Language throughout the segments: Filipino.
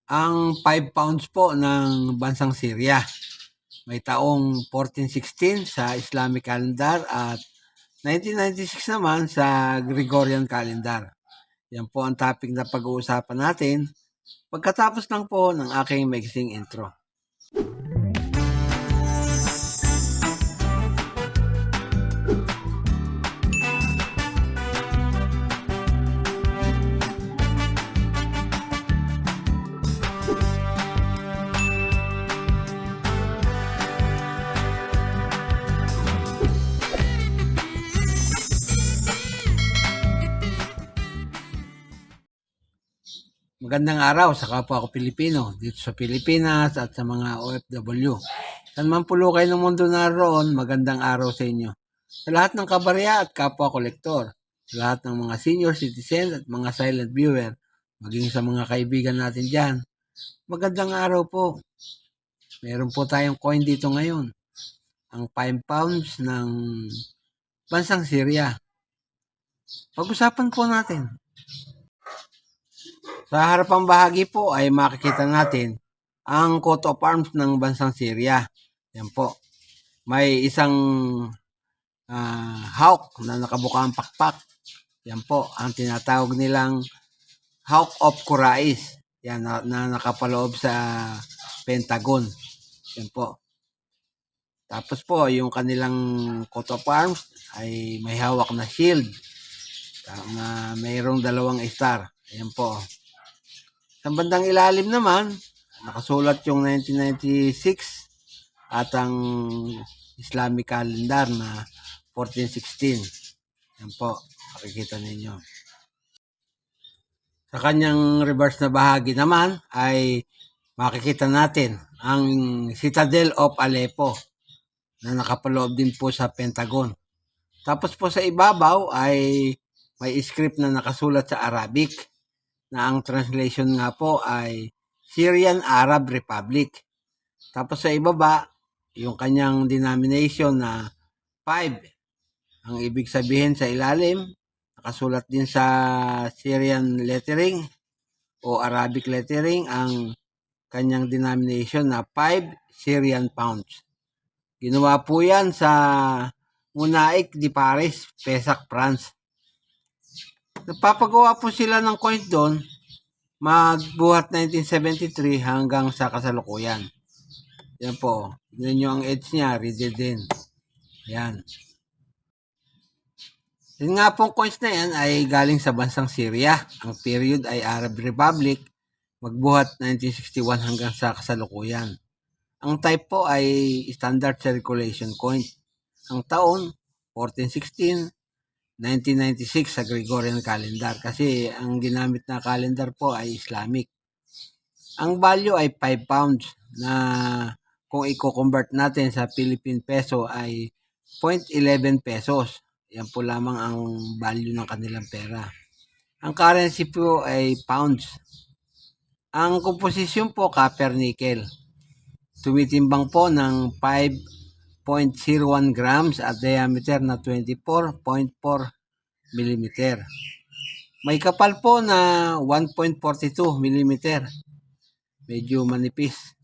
ang 5 pounds po ng bansang Syria. May taong 1416 sa Islamic calendar at 1996 naman sa Gregorian calendar. Yan po ang topic na pag-uusapan natin pagkatapos lang po ng aking maiksing intro. Magandang araw sa kapwa ko Pilipino dito sa Pilipinas at sa mga OFW. Saan man pulo kayo ng mundo naroon, magandang araw sa inyo. Sa lahat ng kabarya at kapwa kolektor, sa lahat ng mga senior citizen at mga silent viewer, maging sa mga kaibigan natin dyan, magandang araw po. Meron po tayong coin dito ngayon. Ang 5 pounds ng bansang Syria. Pag-usapan po natin. Sa harapang bahagi po ay makikita natin ang coat of arms ng bansang Syria. Yan po. May isang hawk na nakabukang pakpak. Yan po ang tinatawag nilang Hawk of Qurais. Yan na nakapaloob sa Pentagon. Yan po. Tapos po yung kanilang coat of arms ay may hawak na shield na mayroong 2 star. Ayan po. Sa bandang ilalim naman, nakasulat yung 1996 at ang Islamic calendar na 1416. Yan po, makikita ninyo. Sa kanyang reverse na bahagi naman ay makikita natin ang Citadel of Aleppo na nakapaloob din po sa Pentagon. Tapos po sa ibabaw ay may script na nakasulat sa Arabic na ang translation nga po ay Syrian Arab Republic. Tapos sa ibaba, yung kanyang denomination na 5. Ang ibig sabihin sa ilalim, nakasulat din sa Syrian lettering o Arabic lettering ang kanyang denomination na 5 Syrian pounds. Ginawa po yan sa Monaik de Paris, Pessac, France. Napapagawa po sila ng coin doon magbuhat 1973 hanggang sa kasalukuyan. Yan po. Tignan nyo ang edge niya, rigid din. Yan. Yung nga pong coins na yan ay galing sa bansang Syria. Ang period ay Arab Republic, magbuhat 1961 hanggang sa kasalukuyan. Ang type po ay standard circulation coin. Ang taon, 1416, 1996 sa Gregorian calendar kasi ang ginamit na calendar po ay Islamic. Ang value ay 5 pounds na kung i-convert natin sa Philippine peso ay 0.11 pesos. Yan po lamang ang value ng kanilang pera. Ang currency po ay pounds. Ang komposisyon po copper nickel. Tumitimbang po ng 5.01 grams at diameter na 24.4 mm. May kapal po na 1.42 mm. Medyo manipis.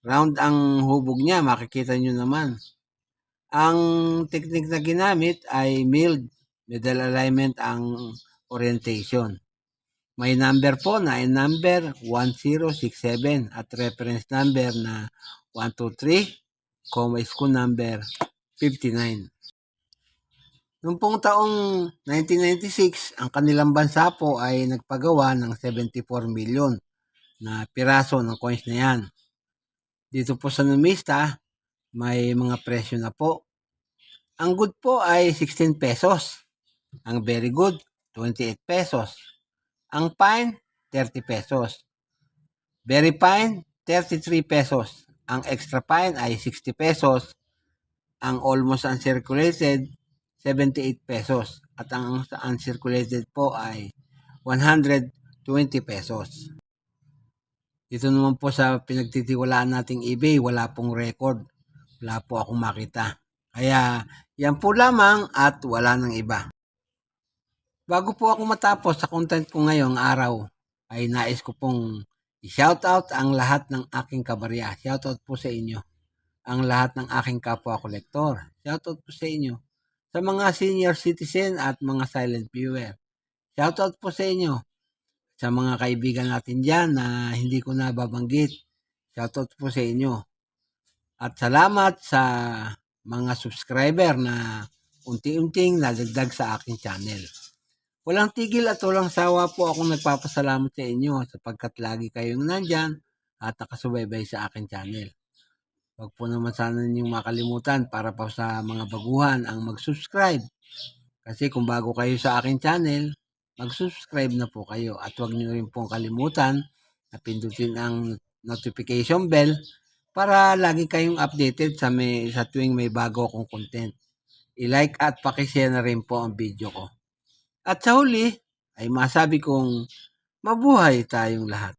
Round ang hubog niya, makikita nyo naman. Ang technique na ginamit ay milled, middle alignment ang orientation. May number po na number 1067 at reference number na 123, SKU number 59. Noong pong taong 1996, ang kanilang bansa po ay nagpagawa ng 74 million na piraso ng coins na yan. Dito po sa numista, may mga presyo na po. Ang good po ay 16 pesos. Ang very good, 28 pesos. Ang fine, 30 pesos. Very fine, 33 pesos. Ang extra fine ay 60 pesos. Ang almost uncirculated, 78 pesos. At ang uncirculated po ay 120 pesos. Dito naman po sa pinagtitiwalaan nating eBay, wala pong record. Wala po akong makita. Kaya yan po lamang at wala nang iba. Bago po ako matapos sa content ko ngayong araw, ay nais ko pong I-shoutout ang lahat ng aking kabarya. Shoutout po sa inyo. Ang lahat ng aking kapwa-kolektor. Shoutout po sa inyo. Sa mga senior citizen at mga silent viewer. Shoutout po sa inyo. Sa mga kaibigan natin dyan na hindi ko na babanggit. Shoutout po sa inyo. At salamat sa mga subscriber na unti-unting nadagdag sa aking channel. Walang tigil at walang sawa po akong nagpapasalamat sa inyo sapagkat lagi kayong nandyan at nakasubaybay sa aking channel. Huwag po naman sana ninyong makalimutan para pa sa mga baguhan ang mag-subscribe. Kasi kung bago kayo sa aking channel, mag-subscribe na po kayo. At huwag niyo rin pong kalimutan na pindutin ang notification bell para lagi kayong updated sa tuwing may bago akong content. I-like at pakishare na rin po ang video ko. At sa huli, ay masabi kong mabuhay tayong lahat.